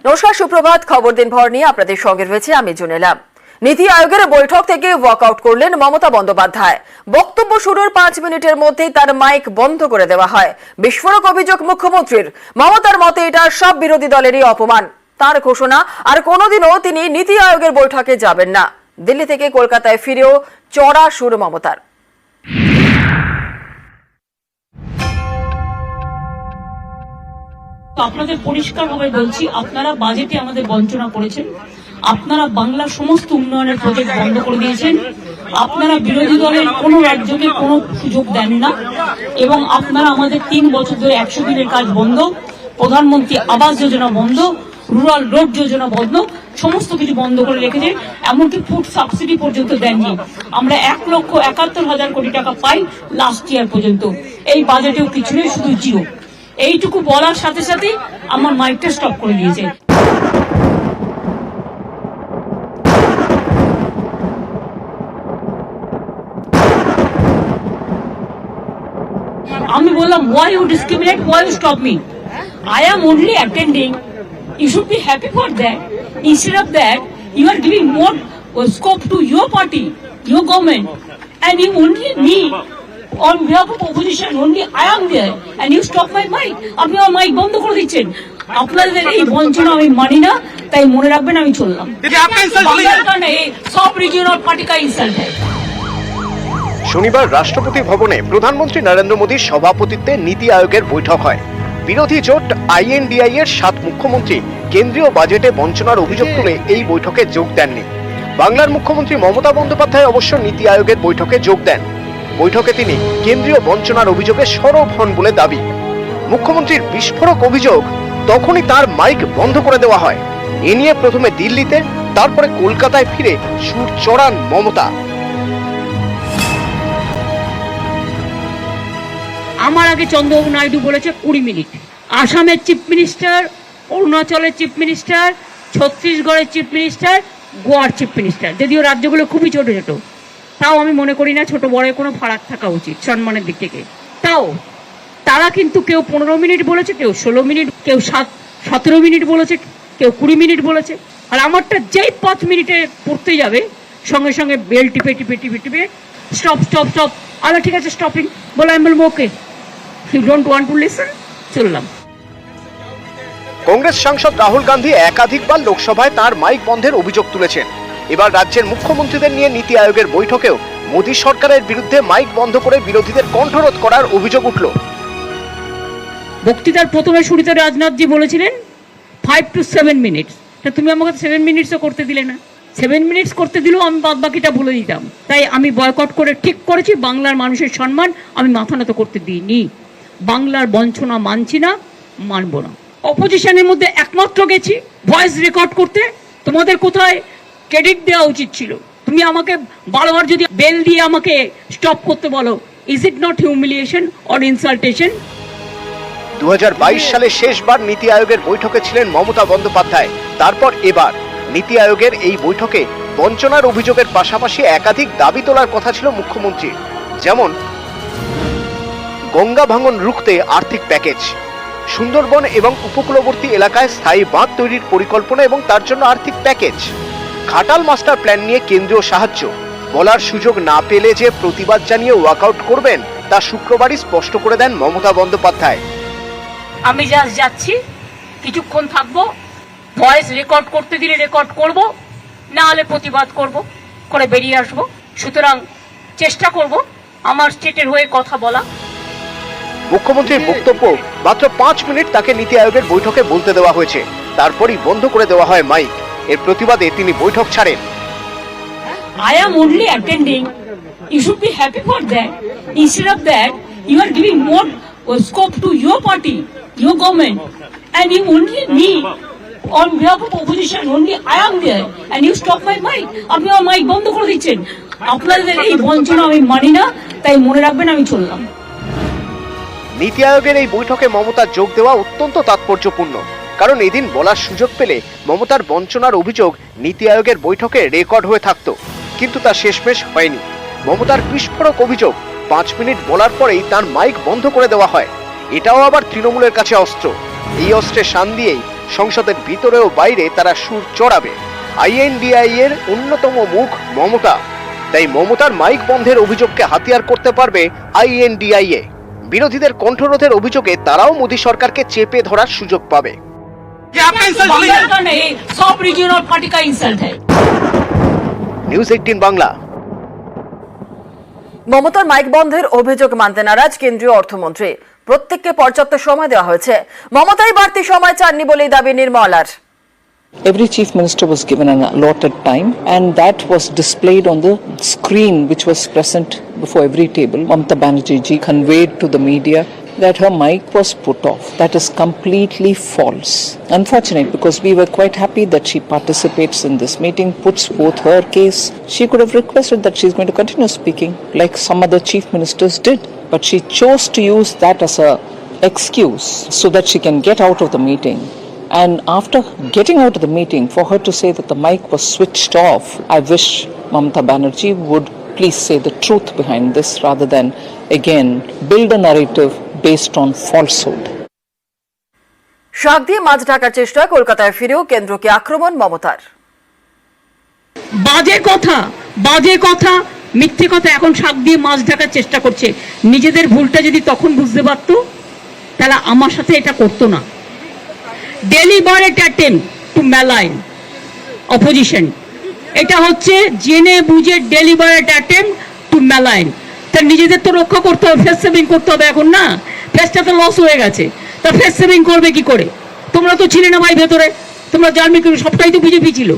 নমস্কার, সুপ্রভাত। খবর দিনভর নিয়ে আপনাদের সঙ্গে রয়েছে আমি জুনেলা। নীতি আয়োগের বৈঠক থেকে ওয়াকআউট করলেন মমতা বন্দ্যোপাধ্যায়। বক্তব্য শুরুর 5 মিনিটের মধ্যেই তার মাইক বন্ধ করে দেওয়া হয়। বিস্ফোরক অভিযোগ মুখ্যমন্ত্রীর। মমতার মতে এটা সব বিরোধী দলেরই অপমান। তার ঘোষণা, আর কোনোদিনও তিনি নীতি আয়োগের বৈঠকে যাবেন না। দিল্লি থেকে কলকাতায় ফিরেও চড়া সুর মমতার। আপনাদের পরিষ্কারভাবে বলছি, আপনারা বাজেটে আমাদের বঞ্চনা করেছেন। আপনারা বাংলার সমস্ত উন্নয়নের প্রজেক্ট বন্ধ করে দিয়েছেন। আপনারা বিরোধী দলের কোনো রাজ্যকে কোনো সুযোগ দেন না এবং আপনারা আমাদের 3 বছর ধরে 100 দিনের কাজ বন্ধ, প্রধানমন্ত্রী আবাস যোজনা বন্ধ, রুরাল রোড যোজনা বন্ধ, সমস্ত কিছু বন্ধ করে রেখেছেন। এমনকি ফুড সাবসিডি পর্যন্ত দেননি। আমরা 1,71,000 কোটি টাকা পাই লাস্ট ইয়ার পর্যন্ত। এই বাজেটেও কিছু নেই, শুধু জিরো। এইটুকু বলার সাথে সাথে আমার মাইকটা স্টপ করে দিয়েছে। আমি বললাম, why you discriminate, why you stop me? I am only attending. You should be happy for that. Instead of that, you are giving more scope to your party, your government, and you only me. On behalf of opposition, only I am there, and you stop my mic. আপনি আমার mic বন্ধ করে দিচ্ছেন। আপনাদের এই বঞ্চনা আমি মানি না, তাই মনে রাখবেন আমি চললাম। সব রিজিয়নাল পার্টি কা ইনসাল্ট হ্যায়। শনিবার রাষ্ট্রপতি ভবনে প্রধানমন্ত্রী নরেন্দ্র মোদীর সভাপতিত্বে নীতি আয়োগের বৈঠক হয়। বিরোধী জোট INDI এর 7 মুখ্যমন্ত্রী কেন্দ্রীয় বাজেটে বঞ্চনার অভিযোগ তুলে এই বৈঠকে যোগ দেননি। বাংলার মুখ্যমন্ত্রী মমতা বন্দ্যোপাধ্যায় অবশ্য নীতি আয়োগের বৈঠকে যোগ দেন। বৈঠকে তিনি কেন্দ্রীয় বঞ্চনার অভিযোগে সরব হন বলে দাবি। মুখ্যমন্ত্রীর বিস্ফোরক অভিযোগ, তখনই তার মাইক বন্ধ করে দেওয়া হয়। এ নিয়ে প্রথমে দিল্লিতে, তারপরে কলকাতায় ফিরে সুর চড়ান মমতা। আমার আগে চন্দ্রবাবু নাইডু বলেছে 20 মিনিট। আসামের চিফ মিনিস্টার, অরুণাচলের চিফ মিনিস্টার, ছত্তিশগড়ের চিফ মিনিস্টার, গোয়ার চিফ মিনিস্টার, যদিও রাজ্যগুলো খুবই ছোট ছোট, তাও আমি মনে করি না ছোট বড় কোনো ফারাক থাকা উচিত সম্মানের দিক থেকে। তাও তারা কিন্তু কেউ 15 মিনিট বলেছে, কেউ 16 মিনিট, কেউ 17 মিনিট বলেছে, কেউ 20 মিনিট বলেছে। আর আমারটা যেই 5 মিনিটে পড়তে যাবে, সঙ্গে সঙ্গে বেল টিপে টিপে টিপে টিপে স্টপ স্টপ স্টপ। আমি ঠিক আছে স্টপিং বলে আমি বলবো okay, you don't want to listen, চললাম। কংগ্রেস সাংসদ রাহুল গান্ধী একাধিকবার লোকসভায় তার মাইক বন্ধের অভিযোগ তুলেছেন। এবার রাজ্যের মুখ্যমন্ত্রীদের নিয়ে নীতি আয়োগের বৈঠকেও মোদী সরকারের বিরুদ্ধে মাইক বন্ধ করে বিরোধীদের কণ্ঠরোধ করার অভিযোগ উঠল। বক্তৃতার প্রথমে শুরুতে রাজনাথজি বলেছিলেন 5 to 7 মিনিট। তুমি আমাকে 7 মিনিটসও করতে দিলে না। 7 মিনিটস করতে দিলেও আমি বাদ বাকিটা বলে দিতাম। তাই আমি বয়কট করে ঠিক করেছি, বাংলার মানুষের সম্মান আমি মাথা নত করতে দিইনি। বাংলার বঞ্চনা মানছি না, মানব না। অপোজিশনের মধ্যে একমাত্র গেছি ভয়েস রেকর্ড করতে। তোমাদের কোথায় ক্রেডিট দেওয়া উচিত ছিল? তুমি আমাকে বারবার যদি বেল দিয়ে আমাকে স্টপ করতে বলো, is it not humiliation or ইনসাল্টেশন? 2022 সালে শেষবার নীতি আয়োগের বৈঠকে ছিলেন মমতা বন্দ্যোপাধ্যায়। তারপর এবার নীতি আয়োগের এই বৈঠকে বঞ্চনার অভিযোগের পাশাপাশি একাধিক দাবি তোলার কথা ছিল মুখ্যমন্ত্রীর, যেমন গঙ্গা ভাঙন রুখতে আর্থিক প্যাকেজ, সুন্দরবন এবং উপকূলবর্তী এলাকায় স্থায়ী বাঁধ তৈরির পরিকল্পনা এবং তার জন্য আর্থিক প্যাকেজ, ঘাটাল মাস্টার প্ল্যান নিয়ে কেন্দ্রীয় সাহায্য। বলার সুযোগ না পেলে যে প্রতিবাদ জানিয়ে ওয়াকআউট করবেন তা শুক্রবারই স্পষ্ট করে দেন মমতা বন্দ্যোপাধ্যায়। আমি জাস্ট যাচ্ছি, কিছুক্ষণ থাকবো, ভয়েস রেকর্ড করতে দিলে রেকর্ড করব, না হলে প্রতিবাদ করব, করে বেরিয়ে আসবো। সুতরাং চেষ্টা করব আমার স্টেটের হয়ে কথা বলা। মুখ্যমন্ত্রীর বক্তব্য মাত্র 5 মিনিট তাকে নীতি আয়োগের বৈঠকে বলতে দেওয়া হয়েছে, তারপরই বন্ধ করে দেওয়া হয় মাইক। এর প্রতিবাদে তিনি বৈঠক ছাড়েন। I am only attending. You should be happy for that. Instead of that, you are giving more scope to your party, your government, and you only me. On behalf of opposition, only I am there, and you stop my mic. আপনি আমার mic বন্ধ করে দিচ্ছেন। আপনাদের এই বঞ্চনা আমি মানি না, তাই মনে রাখবেন আমি চললাম। নীতি আয়োগের এই বৈঠকে মমতার যোগ দেওয়া অত্যন্ত তাৎপর্যপূর্ণ, কারণ এদিন বলার সুযোগ পেলে মমতার বঞ্চনার অভিযোগ নীতি আয়োগের বৈঠকে রেকর্ড হয়ে থাকত, কিন্তু তা শেষমেশ হয়নি। মমতার বিস্ফোরক অভিযোগ, 5 মিনিট বলার পরেই তার মাইক বন্ধ করে দেওয়া হয়। এটাও আবার তৃণমূলের কাছে অস্ত্র। এই অস্ত্রে শান দিয়েই সংসদের ভিতরে ও বাইরে তারা সুর চড়াবে। আইএনডিআই এর অন্যতম মুখ মমতা, তাই মমতার মাইক বন্ধের অভিযোগকে হাতিয়ার করতে পারবে আইএনডিআই এ। বিরোধীদের কণ্ঠরোধের অভিযোগে তারাও মোদী সরকারকে চেপে ধরার সুযোগ পাবে। सब रीजनल पार्टी का इंसल्ट है। নিউজ 18 বাংলা। মমতার মাইক বন্ধের অভিযোগ মানতে নারাজ কেন্দ্রীয় অর্থমন্ত্রী। প্রত্যেককে পর্যাপ্ত সময় দেওয়া হয়েছে, মমতাই বাড়তি সময় চাননি বলেই দাবি নির্মলার। Every chief minister was given an allotted time, and that was displayed on the screen which was present before every table. Mamata Banerjee ji conveyed to the media that her mic was put off. That is completely false. Unfortunate, because we were quite happy that she participates in this meeting, puts forth her case. She could have requested that she's going to continue speaking like some other chief ministers did, but she chose to use that as a excuse so that she can get out of the meeting. And after getting out of the meeting, for her to say that the mic was switched off, I wish Mamata Banerjee would please say the truth behind this rather than again build a narrative based on falsehood. শাক দিয়ে মাছ ঢাকার চেষ্টা, কলকাতায় ফিরেও কেন্দ্রকে আক্রমণ মমতার। বাজে কথা মিথ্যে কথা এখন শাক দিয়ে মাছ ঢাকার চেষ্টা করছে। নিজেদের ভুলটা যদি তখন বুঝতে পারতো তাহলে আমার সাথে এটা করতো না। Deliberate attempt two malign opposition, এটা হচ্ছে জেনে বুঝে ডেলিবারেট অ্যাটেম্প্ট টু ম্যালাইন। তা নিজেদের তো রক্ষা করতে হবে, ফেস সেভিং করতে হবে এখন না। ফেসটা তো লস হয়ে গেছে, তা ফেস সেভিং করবে কি করে? তোমরা তো ছিলে না ভাই ভেতরে, তোমরা জার্মি সবটাই তো বিজেপি ছিল।